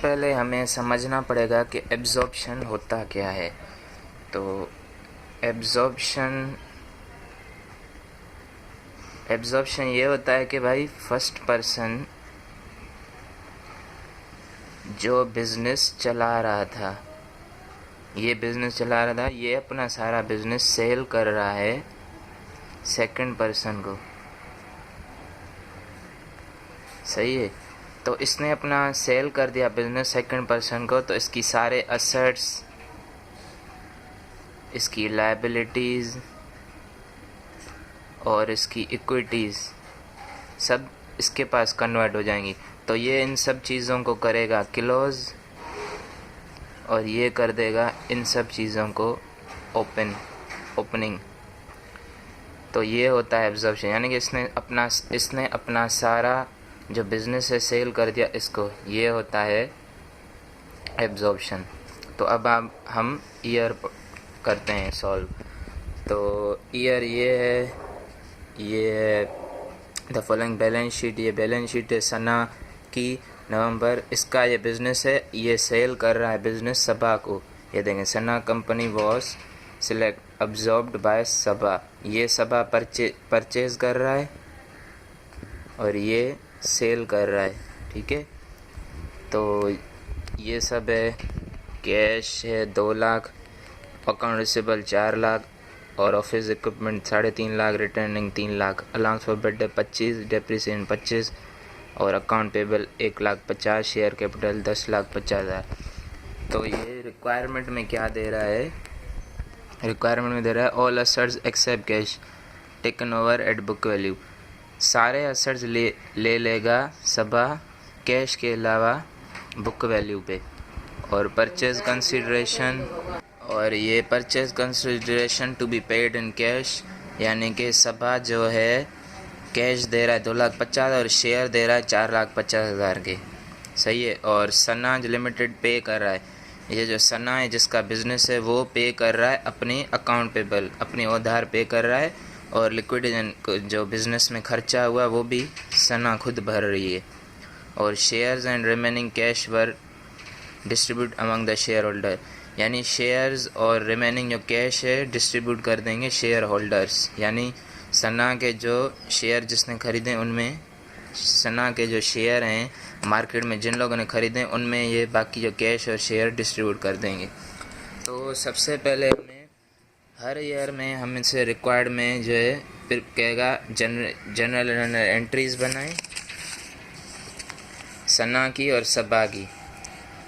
पहले हमें समझना पड़ेगा कि एब्जॉर्प्शन होता क्या है। तो एब्जॉर्प्शन ये होता है कि भाई फर्स्ट पर्सन जो बिज़नेस चला रहा था, ये अपना सारा बिज़नेस सेल कर रहा है सेकंड पर्सन को। सही है। तो इसने अपना सेल कर दिया बिज़नेस सेकंड पर्सन को, तो इसकी सारे असेट्स, इसकी लायबिलिटीज़ और इसकी इक्विटीज़ सब इसके पास कन्वर्ट हो जाएंगी। तो ये इन सब चीज़ों को करेगा क्लोज और ये कर देगा इन सब चीज़ों को ओपनिंग। तो ये होता है एब्जॉर्प्शन, यानी कि इसने अपना सारा जो बिज़नेस है सेल कर दिया इसको, ये होता है एब्जॉर्प्शन। तो अब हम ईयर करते हैं सॉल्व। तो ईयर ये है द फॉलोइंग बैलेंस शीट, ये बैलेंस शीट है सना की नवंबर। इसका ये बिज़नेस है, ये सेल कर रहा है बिज़नेस सबा को। ये देखें Sana company was select absorbed by Saba, ये सबा परचेज कर रहा है और ये सेल कर रहा है। ठीक है, तो ये सब है। कैश है 2 लाख, अकाउंट रिसीवेबल 4 लाख और office equipment 3.5 lakh, returning 3 lakh, allowance for birthday 25, depreciation 25 और अकाउंट पेबल 1,50,000, शेयर कैपिटल 10,50,000। तो ये रिक्वायरमेंट में क्या दे रहा है? रिक्वायरमेंट में दे रहा है all assets except cash taken over at book value. सारे असेट्स ले लेगा सबा कैश के अलावा बुक वैल्यू पे। और परचेज कंसिडरेशन, और ये purchase consideration to be paid in cash, यानी कि सबा जो है कैश दे रहा है 2,50,000 और शेयर दे रहा है 4,50,000 के। सही है। और सना लिमिटेड पे कर रहा है, ये जो सना है जिसका बिज़नेस है वो पे कर रहा है अपनी अकाउंट पेबल, अपने उधार पे कर रहा है। और लिक्विडेशन जो बिज़नेस में खर्चा हुआ वो भी सना खुद भर रही है। और shares and remaining cash were distribute among the share holder, यानी शेयर्स और रिमेनिंग जो कैश है डिस्ट्रीब्यूट कर देंगे शेयर होल्डर्स, यानी सना के जो शेयर जिसने ख़रीदे उनमें, सना के जो शेयर हैं मार्केट में जिन लोगों ने ख़रीदे उनमें ये बाकी जो कैश और शेयर डिस्ट्रीब्यूट कर देंगे। तो सबसे पहले हमें हर ईयर में हम इनसे रिक्वायर्ड में जो है फिर कहेगा जनरल एंट्रीज़ बनाएं सना की और सबा की।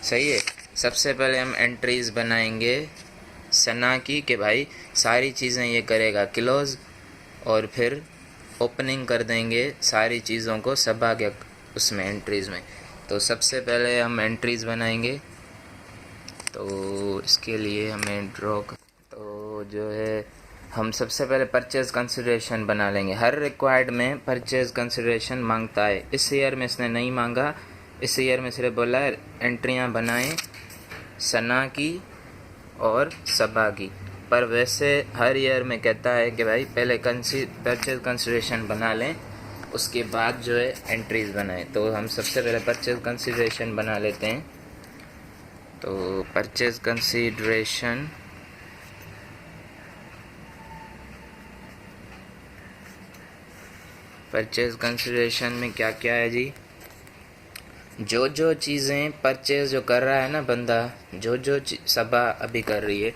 सही है। सबसे पहले हम एंट्रीज़ बनाएंगे सना की कि भाई सारी चीज़ें ये करेगा क्लोज, और फिर ओपनिंग कर देंगे सारी चीज़ों को सबा के उसमें एंट्रीज़ में। तो सबसे पहले हम एंट्रीज़ बनाएंगे, तो इसके लिए हमें तो जो है हम सबसे पहले परचेज कंसिडरेशन बना लेंगे। हर रिक्वायर्ड में परचेज कंसिडरेशन मांगता है। इस ईयर में इसने नहीं मांगा, इस ईयर में सिर्फ बोला है एंट्रियां बनाएं सना की और सबा की। पर वैसे हर ईयर में कहता है कि भाई पहले परचेज कंसिडरेशन बना लें, उसके बाद जो है एंट्रीज़ बनाएं। तो हम सबसे पहले परचेज कंसिडरेशन बना लेते हैं। तो परचेज कंसिडरेशन में क्या क्या है जी? जो चीज़ें परचेज जो कर रहा है ना बंदा, जो सबा अभी कर रही है,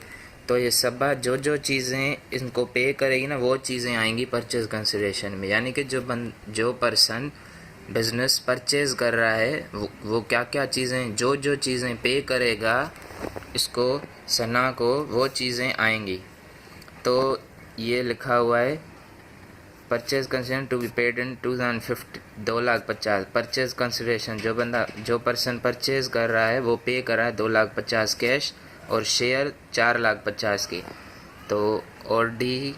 तो ये सबा जो चीज़ें इनको पे करेगी ना वो चीज़ें आएंगी परचेज कंसिडरेशन में। यानी कि जो पर्सन बिज़नेस परचेज कर रहा है वो क्या क्या चीज़ें, जो चीज़ें पे करेगा इसको सना को, वो चीज़ें आएंगी। तो ये लिखा हुआ है purchase consideration to be paid in 2050 2,50,000। Purchase consideration जो पर्सन परचेज कर रहा है वो पे कर रहा है 2,50,000 कैश और शेयर 4,50,000 की। तो ऑर्डिनरी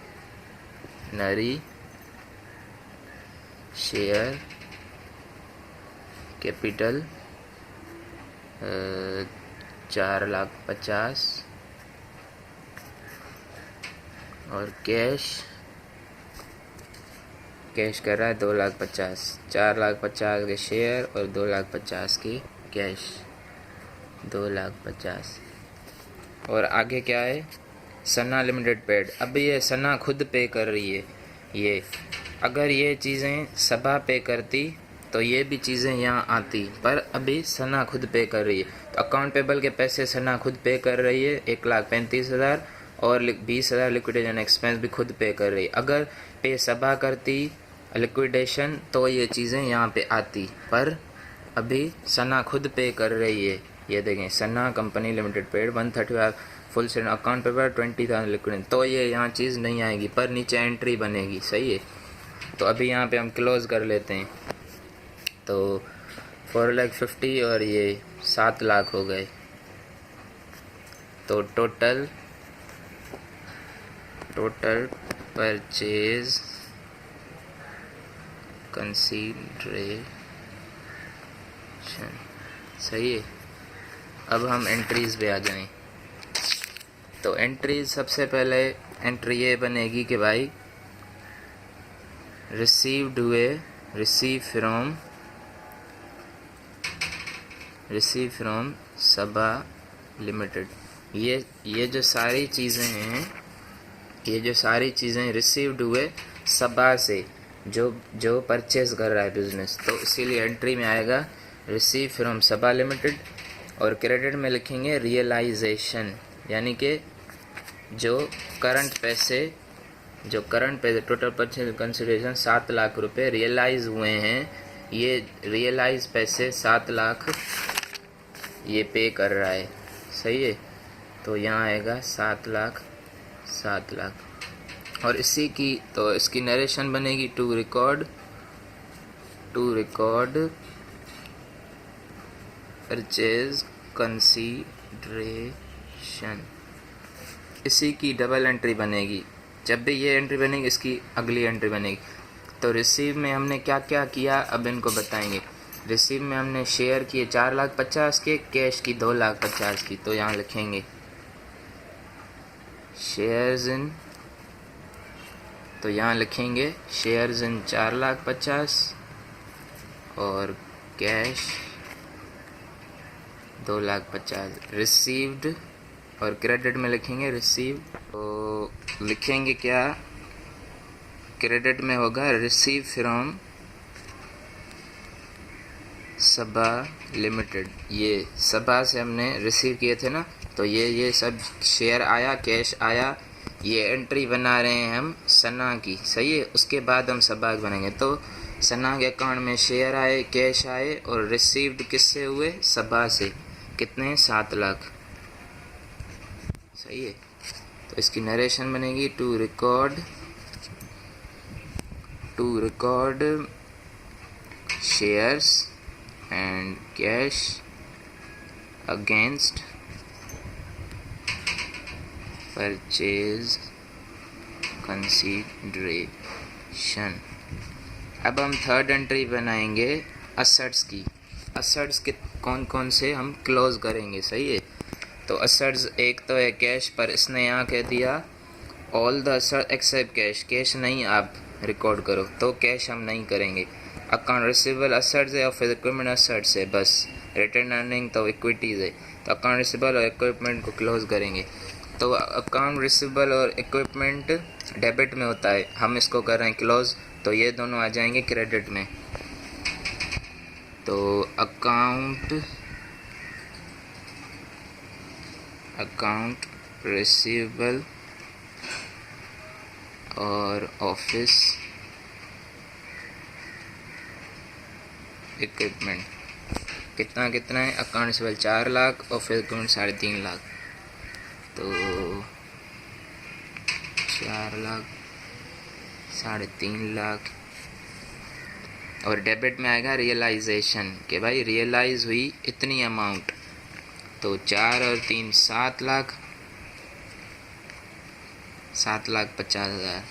शेयर कैपिटल 4,50,000 और कैश कर रहा है 2,50,000, 4,50,000 के शेयर और 2,50,000 की कैश। 2,50,000। और आगे क्या है, सना लिमिटेड पेड। अब ये सना खुद पे कर रही है। ये अगर ये चीज़ें सबा पे करती तो ये भी चीज़ें यहाँ आती, पर अभी सना खुद पे कर रही है। तो अकाउंट पेबल के पैसे सना खुद पे कर रही है 1,35,000, और 20,000 लिक्विडेशन एक्सपेंस भी खुद पे कर रही है। अगर पे सबा करती लिक्विडेशन तो ये चीज़ें यहाँ पे आती, पर अभी सना खुद पे कर रही है। ये देखें, Sana company limited paid 135 full set account paper 20,000 liquid, तो ये यहाँ चीज़ नहीं आएगी, पर नीचे एंट्री बनेगी। सही है। तो अभी यहाँ पे हम क्लोज कर लेते हैं। तो 4,50,000 और ये 7 लाख हो गए। तो टोटल परचेज कंसीडरेशन। सही है। अब हम एंट्रीज पे आ जाएं। तो एंट्रीज, सबसे पहले एंट्री ये बनेगी कि भाई रिसीव फ्रॉम सबा लिमिटेड। ये जो सारी चीज़ें रिसीव्ड हुए सबा से, जो परचेज कर रहा है बिजनेस, तो इसीलिए एंट्री में आएगा रिसीव फ्रॉम सबा लिमिटेड। और क्रेडिट में लिखेंगे रियलाइजेशन, यानी कि जो करंट पैसे टोटल परचेज कंसिडरेशन 7 लाख रुपए रियलाइज हुए हैं, ये रियलाइज पैसे 7 लाख ये पे कर रहा है। सही है। तो यहाँ आएगा 7 लाख। और इसकी नरेशन बनेगी टू रिकॉर्ड परचेज कंसीडरेशन। इसी की डबल एंट्री बनेगी। जब भी ये एंट्री बनेगी, इसकी अगली एंट्री बनेगी। तो रिसीव में हमने क्या क्या किया, अब इनको बताएंगे। रिसीव में हमने शेयर किए 4,50,000 के, कैश की 2,50,000 की। तो यहाँ लिखेंगे शेयर्स इन, तो यहाँ लिखेंगे शेयर्स इन 4,50,000 और कैश 2,50,000 रिसीव्ड। और क्रेडिट में लिखेंगे रिसीव। तो लिखेंगे क्या, क्रेडिट में होगा रिसीव फ्रॉम सबा लिमिटेड। ये सबा से हमने रिसीव किए थे ना, तो ये सब शेयर आया, कैश आया, ये एंट्री बना रहे हैं हम सना की। सही है। उसके बाद हम सबा बनेंगे। तो सना के अकाउंट में शेयर आए, कैश आए, और रिसीव्ड किससे हुए, सबा से। कितने, 7 लाख। सही है। तो इसकी नरेशन बनेगी to record shares and cash against purchase consideration. अब हम थर्ड एंट्री बनाएंगे असेट्स की। असेट्स के कौन कौन से हम क्लोज करेंगे। सही है। तो असेट्स एक तो है कैश, पर इसने यहाँ कह दिया all the assets except cash. Cash नहीं आप रिकॉर्ड करो, तो कैश हम नहीं करेंगे। अकाउंट रिसीवेबल असेट्स है और फिर इक्विपमेंट असेट्स है, बस। रिटर्न अर्निंग तो इक्विटीज़ है। तो अकाउंट रिसीवेबल और इक्विपमेंट को क्लोज करेंगे। तो अकाउंट रिसीवेबल और इक्विपमेंट डेबिट में होता है, हम इसको कर रहे हैं क्लोज, तो ये दोनों आ जाएंगे क्रेडिट में। तो अकाउंट रिसीवेबल और ऑफिस इक्विपमेंट कितना है, अकाउंट रिसीवेबल 4 लाख और फिर इक्विपमेंट 3.5 लाख। तो 4 लाख 3.5 लाख। और डेबिट में आएगा रियलाइजेशन, कि भाई रियलाइज हुई इतनी अमाउंट। तो 4 और 3 7 लाख, 7,50,000।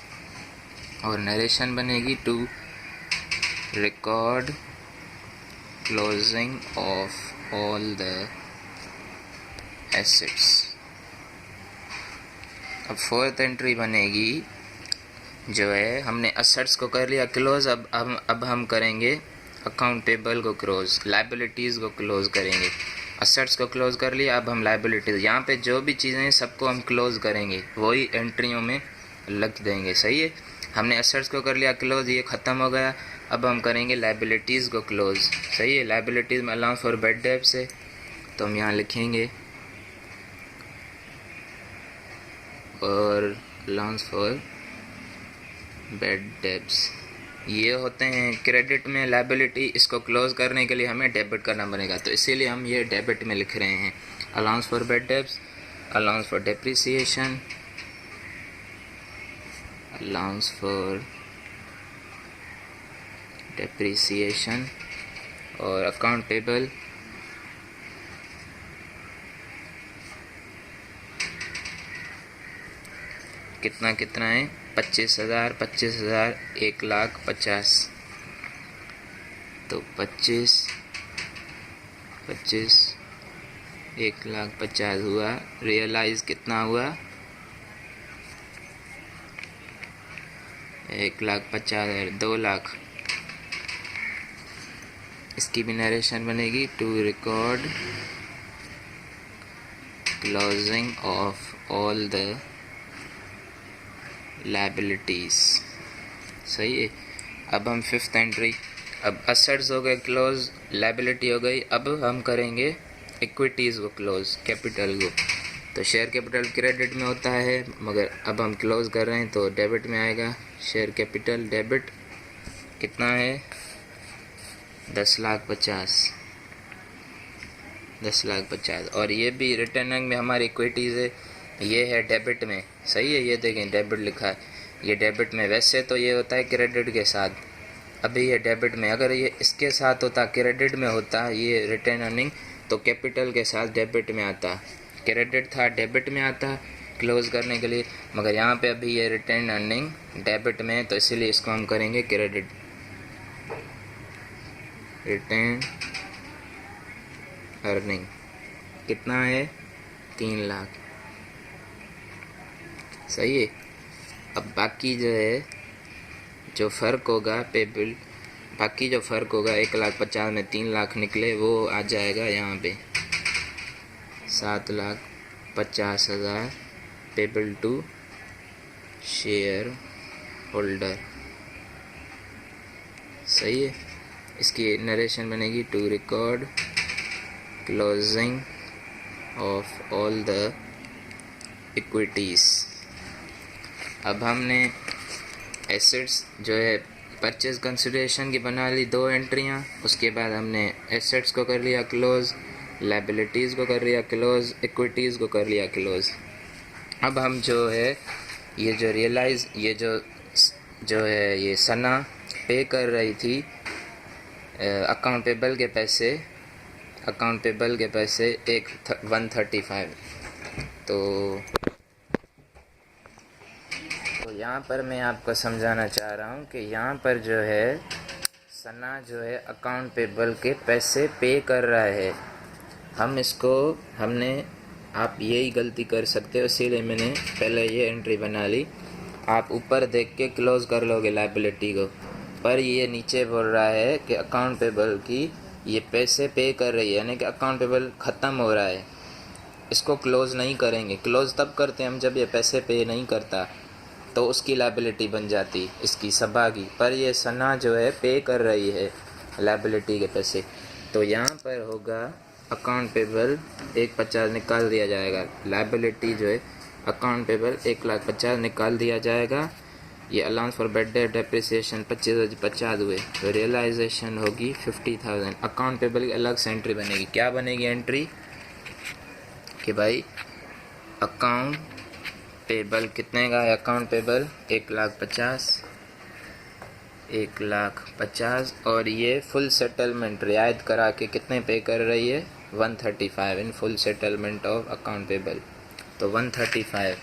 और नरेशन बनेगी to record closing of all the assets. अब फोर्थ एंट्री बनेगी, जो है हमने असेट्स को कर लिया क्लोज, अब हम करेंगे अकाउंट पेबल को क्लोज, लायबिलिटीज़ को क्लोज करेंगे। असेट्स को क्लोज कर लिया। अब हम लाइबिलिटीज, यहाँ पे जो भी चीज़ें हैं सबको हम क्लोज करेंगे, वही एंट्रियों में लग देंगे। सही है, हमने असेट्स को कर लिया क्लोज, ये ख़त्म हो गया। अब हम करेंगे लाइबिलिटीज़ को क्लोज। सही है, लाइबिलिटीज़ में अलाउंस फॉर बैड डेब्ट्स है, तो हम यहाँ लिखेंगे और अलाउंस फॉर बैड डेब्ट्स। ये होते हैं क्रेडिट में लाइबिलिटी, इसको क्लोज करने के लिए हमें डेबिट करना बनेगा, तो इसीलिए हम ये डेबिट में लिख रहे हैं। Allowance for bad debts, allowance for depreciation, allowance for depreciation और अकाउंट पेबल कितना कितना है, 25,000, 25,000, 1,50,000, तो 25, 1,50,000 हुआ। रियलाइज कितना हुआ, 1,50,000, 2,00,000। इसकी भी नरेशन बनेगी, to record closing of all the liabilities. सही है, अब हम फिफ्थ एंट्री, अब असेट्स हो गए क्लोज, लाइबिलिटी हो गई। अब हम करेंगे इक्विटीज़ को क्लोज, कैपिटल को। तो शेयर कैपिटल क्रेडिट में होता है, मगर अब हम क्लोज कर रहे हैं तो डेबिट में आएगा। शेयर कैपिटल डेबिट कितना है, 10,50,000, 10,50,000। और ये भी रिटर्निंग में हमारी इक्विटीज़ है, ये है डेबिट में। सही है, ये देखें डेबिट लिखा है, ये डेबिट में। वैसे तो ये होता है क्रेडिट के साथ, अभी ये डेबिट में। अगर ये इसके साथ होता, क्रेडिट में होता ये रिटर्न अर्निंग, तो कैपिटल के साथ डेबिट में आता। क्रेडिट था डेबिट में आता क्लोज करने के लिए, मगर यहाँ पे अभी ये रिटर्न अर्निंग डेबिट में है, तो इसीलिए इसको हम करेंगे क्रेडिट। रिटर्न अर्निंग कितना है, 3,00,000। सही है, अब बाकी जो है, जो फ़र्क होगा पेबल, बाकी जो फ़र्क होगा 1,50,000 में 3,00,000 निकले, वो आ जाएगा यहाँ पे 7,50,000 पेबल टू शेयर होल्डर। सही है, इसकी नरेशन बनेगी, to record closing of all the equities. अब हमने एसेट्स जो है परचेज कंसिडरेशन की बना ली 2 एंट्रियाँ, उसके बाद हमने एसेट्स को कर लिया क्लोज, लाइबिलिटीज़ को कर लिया क्लोज, इक्विटीज़ को कर लिया क्लोज। अब हम जो है ये जो रियलाइज, ये जो है ये सना पे कर रही थी अकाउंट पेबल के पैसे, अकाउंट पेबल के पैसे 135। तो यहाँ पर मैं आपको समझाना चाह रहा हूँ कि यहाँ पर जो है सना जो है अकाउंट पेबल के पैसे पे कर रहा है। हम इसको आप यही गलती कर सकते हो, इसीलिए मैंने पहले ये एंट्री बना ली। आप ऊपर देख के क्लोज कर लोगे लाइबिलिटी को, पर ये नीचे बोल रहा है कि अकाउंट पेबल की ये पैसे पे कर रही है, यानी कि अकाउंट पेबल ख़त्म हो रहा है, इसको क्लोज नहीं करेंगे। क्लोज तब करते हैं हम जब ये पैसे पे नहीं करता, तो उसकी लाइबिलिटी बन जाती इसकी सभा की। पर ये सना जो है पे कर रही है लाइबिलिटी के पैसे, तो यहाँ पर होगा अकाउंट पेबल 1,50,000 निकाल दिया जाएगा। लाइबिलिटी जो है अकाउंट पेबल 1,50,000 निकाल दिया जाएगा। ये allowance for bad debt depreciation 25,50 हुए, तो रियलाइजेशन होगी 50,000। अकाउंट पेबल की अलग से एंट्री बनेगी। क्या बनेगी एंट्री कि भाई अकाउंट पेबल कितने का है, अकाउंट पेबल 1,50,000 और ये फुल सेटलमेंट रियायत करा के कितने पे कर रही है, 135 in full settlement of account payable, तो 135।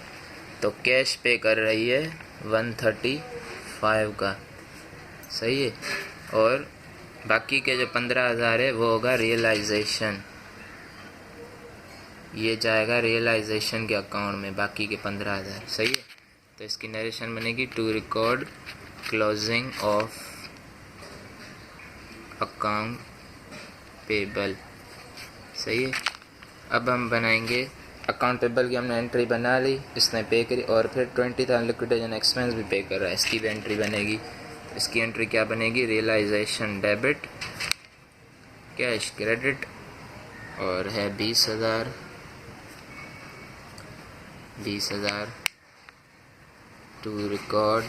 तो कैश पे कर रही है 135 का। सही है, और बाकी के जो 15,000 है वो होगा रियलाइजेशन, ये जाएगा रियलाइजेशन के अकाउंट में, बाकी के 15,000। सही है, तो इसकी नरेशन बनेगी, to record closing of account payable. सही है। अब हम बनाएंगे अकाउंट पेबल की, हमने एंट्री बना ली, इसने पे करी और फिर 20,000 लिक्विडेशन एक्सपेंस भी पे कर रहा है, इसकी भी एंट्री बनेगी। इसकी एंट्री क्या बनेगी? रियलाइजेशन डेबिट, कैश क्रेडिट, और है 20,000 to record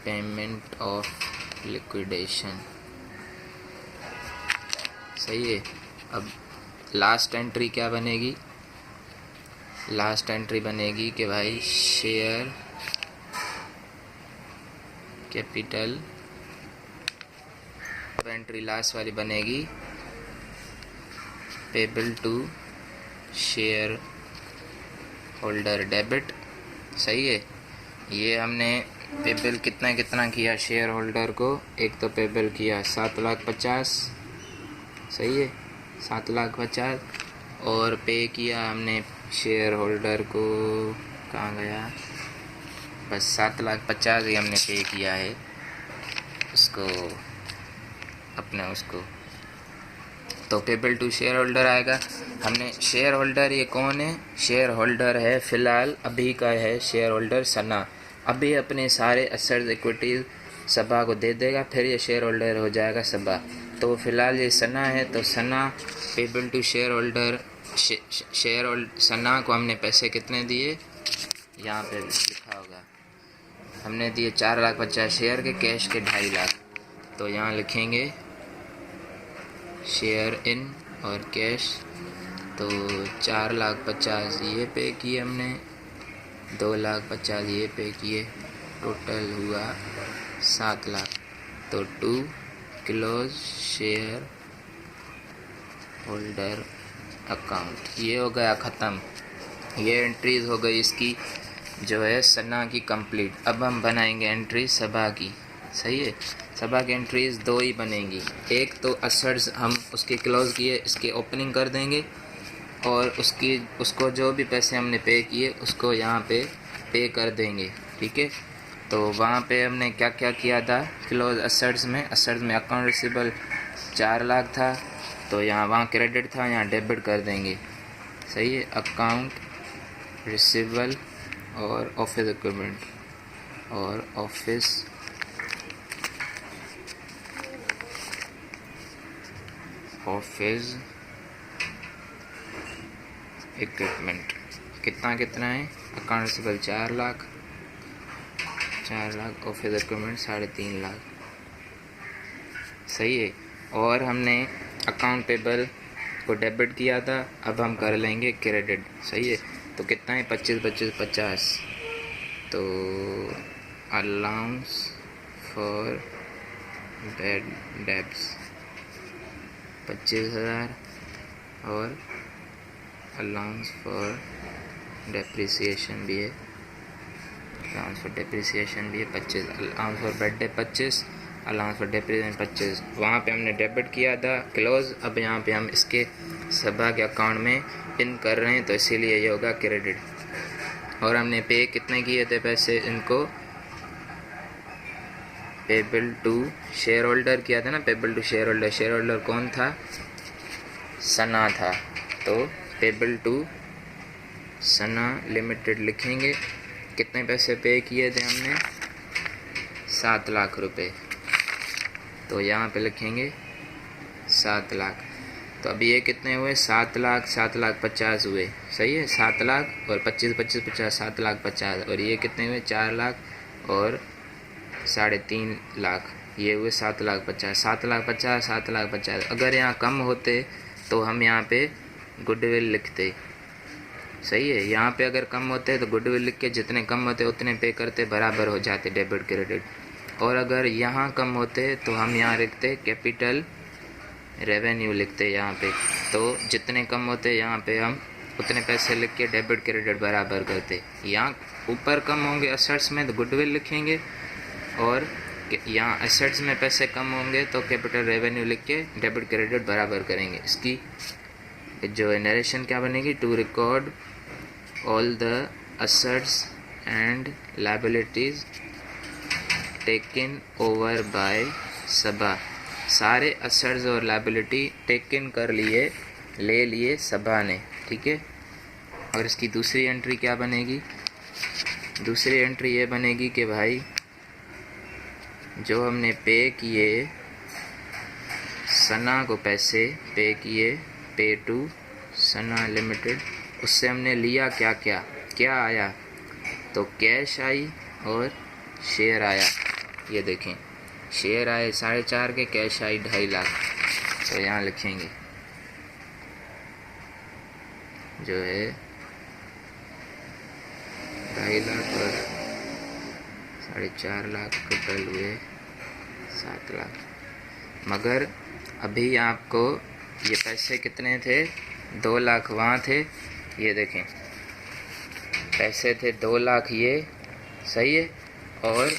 payment of liquidation. सही है। अब लास्ट एंट्री क्या बनेगी? लास्ट एंट्री बनेगी कि भाई शेयर कैपिटल। अब एंट्री लास्ट वाली बनेगी payable to shareholder debit. सही है। ये हमने पेबल कितना किया शेयर होल्डर को? एक तो पेबल किया 7,50,000, सही है, 7,50,000, और पे किया हमने शेयर होल्डर को, कहाँ गया, बस 7,50,000 ही हमने पे किया है उसको, अपने उसको। तो पेबल टू शेयर होल्डर आएगा। हमने शेयर होल्डर, ये कौन है? शेयर होल्डर है फ़िलहाल अभी का है शेयर होल्डर सना। अभी अपने सारे एसेट्स इक्विटीज सबा को दे देगा, फिर ये शेयर होल्डर हो जाएगा सबा। तो फ़िलहाल ये सना है, तो सना पेबल टू शेयर होल्डर, सना को हमने पैसे कितने दिए? यहाँ पे लिखा होगा, हमने दिए 4,50,000 शेयर के, कैश के 2.5 लाख। तो यहाँ लिखेंगे शेयर इन और कैश। तो 4,50,000 ये पे किए हमने, 2,50,000 ये पे किए, टोटल हुआ 7 लाख। तो to close shareholder account, ये हो गया ख़त्म। ये एंट्रीज हो गई इसकी जो है सना की कंप्लीट। अब हम बनाएंगे एंट्री सबा की। सही है। सबा की एंट्रीज 2 ही बनेंगी। एक तो एसेट्स हम उसके क्लोज किए, इसके ओपनिंग कर देंगे, और उसको जो भी पैसे हमने पे किए उसको यहाँ पे कर देंगे। ठीक है। तो वहाँ पे हमने क्या क्या किया था? क्लोज एसेट्स में अकाउंट रिसीवेबल 4 लाख था, तो यहाँ वहाँ क्रेडिट था, यहाँ डेबिट कर देंगे। सही है। अकाउंट रिसीवेबल और ऑफिस इक्विपमेंट और ऑफिस इक्विपमेंट कितना है? Account receivable 4 lakh, office equipment 3.5 lakh. सही है। और हमने अकाउंट पेबल को डेबिट किया था, अब हम कर लेंगे क्रेडिट। सही है। तो कितना है? 25, तो अलाउंस फॉर बैड डेब्ट्स 25,000, और अलाउंस फॉर डेप्रिसिएशन भी है, 25, allowance for bad debt 25, allowance for depreciation 25। वहाँ पे हमने डेबिट किया था क्लोज। अब यहाँ पे हम इसके सबा के अकाउंट में पिन कर रहे हैं, तो इसीलिए ये होगा क्रेडिट। और हमने पे कितने किए थे पैसे इनको? पेबल टू शेयर होल्डर किया था ना, पेबल टू शेयर होल्डर कौन था? सना था। तो पेबल टू सना लिमिटेड लिखेंगे। कितने पैसे पे किए थे हमने? 7 लाख रुपए। तो यहाँ पे लिखेंगे 7 लाख। तो अभी ये कितने हुए? 7,50,000 हुए। सही है। 7 लाख और 25, 7,50,000, और ये कितने हुए? 4 लाख और 3.5 लाख, ये हुए 7,50,000, 7,50,000। अगर यहाँ कम होते तो हम यहाँ पे गुडविल लिखते। सही है। यहाँ पे अगर कम होते तो गुडविल लिख के जितने कम होते उतने पे करते, बराबर हो जाते डेबिट क्रेडिट। और अगर यहाँ कम होते तो हम यहाँ लिखते कैपिटल रेवेन्यू लिखते यहाँ पे। तो जितने कम होते यहाँ पे हम उतने पैसे लिख के डेबिट क्रेडिट बराबर करते। यहाँ ऊपर कम होंगे एसेट्स में तो गुडविल लिखेंगे, और यहाँ एसेट्स में पैसे कम होंगे तो कैपिटल रेवेन्यू लिख के डेबिट क्रेडिट बराबर करेंगे। इसकी जो है नरेशन क्या बनेगी? To record all the assets and liabilities taken over by Saba सारे असेट्स और लायबिलिटी टेक इन कर लिए, ले लिए सभा ने, ठीक है। और इसकी दूसरी एंट्री क्या बनेगी? दूसरी एंट्री ये बनेगी कि भाई जो हमने पे किए सना को, पैसे पे किए, पे टू सना लिमिटेड, उससे हमने लिया क्या क्या, क्या आया? तो कैश आई और शेयर आया। ये देखें, शेयर आए 4.5 के, कैश आई 2.5 लाख। तो यहाँ लिखेंगे जो है 2.5 लाख और 4.5 लाख, टोटल हुए 7 लाख। मगर अभी आपको ये पैसे कितने थे? 2 लाख वहाँ थे, ये देखें पैसे थे 2 लाख, ये सही है, और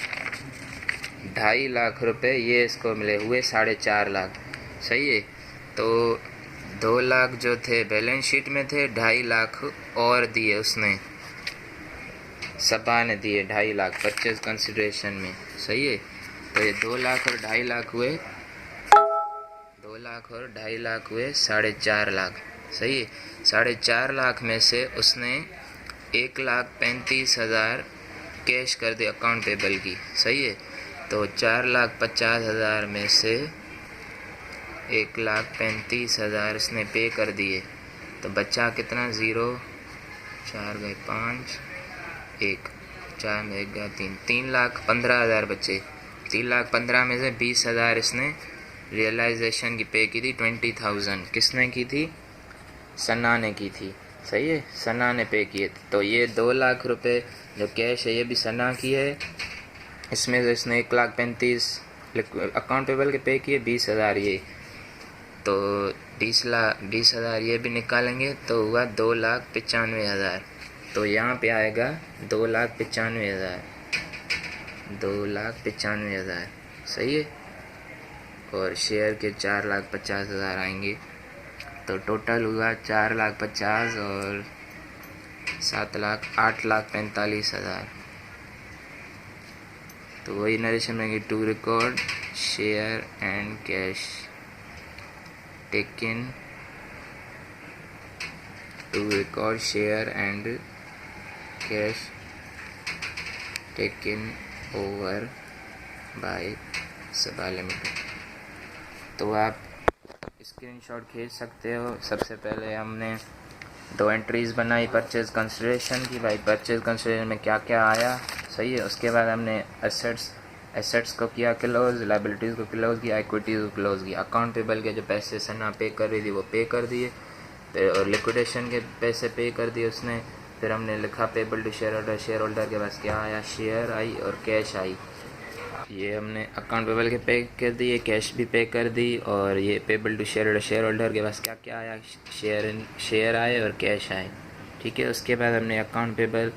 2.5 लाख रुपए ये इसको मिले, हुए 4.5 लाख, सही है। तो 2 लाख जो थे बैलेंस शीट में थे, 2.5 लाख और दिए उसने, सपा ने दिए 2.5 लाख परचेज कंसिडरेशन में, सही है। तो ये 2 लाख और 2.5 लाख हुए, 2 लाख और 2.5 लाख हुए 4.5 लाख, सही है। 4.5 लाख में से उसने 1,35,000 कैश कर दिया अकाउंट पेबल की, सही है। तो 4,50,000 में से 1,35,000 उसने पे कर दिए, तो बचा कितना? 0, 4 गए 5, 1, 4 में 1 गया 3, 3,15,000 बचे। 3,15,000 में से 20,000 इसने रियलाइजेशन की पे की थी, 20,000 किसने की थी? सना ने की थी, सही है, सना ने पे किए थे। तो ये 2 लाख रुपए जो कैश है ये भी सना की है, इसमें से इसने 1,35,000 अकाउंट पेबल के पे किए, 20,000 ये, तो 20,000 ये भी निकालेंगे तो हुआ 2,95,000। तो यहाँ पे आएगा 2,95,000, 2,95,000, सही है। और शेयर के 4,50,000 आएंगे, तो टोटल हुआ 4,50,000 और 7 लाख, 8,45,000। तो वही नरेशन में to record share and cash taken, to record share and cash taken over by Sabha limited. तो आप स्क्रीनशॉट खींच सकते हो। सबसे पहले हमने 2 एंट्रीज बनाई परचेज कंसिडरेशन की, भाई परचेज कंसिडरेशन में क्या क्या आया, सही है। उसके बाद हमने एसेट्स को किया क्लोज, लायबिलिटीज़ को क्लोज किया, इक्विटीज़ को क्लोज किया। अकाउंट पेबल के जो पैसे सना पे कर रही थी वो पे कर दिए, और लिक्विडेशन के पैसे पे कर दिए उसने। फिर हमने लिखा payable to shareholder, shareholder के पास क्या आया? शेयर आई और कैश आई। ये हमने अकाउंट पेबल के पे कर दिए, कैश भी पे कर दी, और ये पेबल टू शेयर होल्डर के पास क्या क्या आया? शेयर आए और कैश आए, ठीक है। उसके बाद हमने अकाउंट पेबल,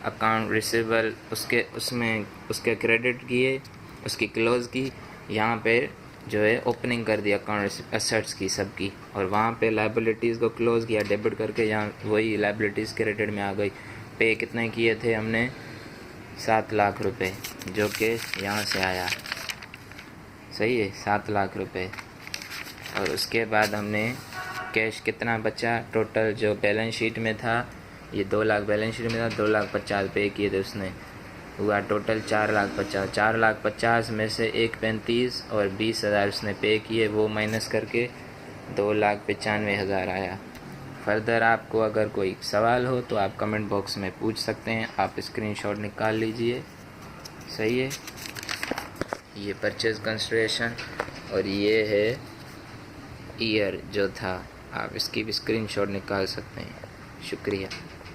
अकाउंट रिसीवेबल उसके क्रेडिट किए, उसकी क्लोज की, यहाँ पे जो है ओपनिंग कर दी अकाउंट एसेट्स की सबकी, और वहाँ पे लायबिलिटीज़ को क्लोज किया डेबिट करके, यहाँ वही लायबिलिटीज़ क्रेडिट में आ गई। पे कितने किए थे हमने? 7 लाख रुपए, जो कि यहाँ से आया, सही है, 7 लाख रुपए। और उसके बाद हमने कैश कितना बचा? टोटल जो बैलेंस शीट में था, ये 2 लाख बैलेंस शीट में था, 2,50,000 पे किए थे उसने, हुआ टोटल 4,50,000। 4,50,000 में से 1,35,000 और 20,000 उसने पे किए, वो माइनस करके 2,95,000 आया। फर्दर आपको अगर कोई सवाल हो तो आप कमेंट बॉक्स में पूछ सकते हैं, आप स्क्रीनशॉट निकाल लीजिए, सही है। ये परचेज कंसिडरेशन और ये है ईयर जो था, आप इसकी भी स्क्रीनशॉट निकाल सकते हैं। शुक्रिया।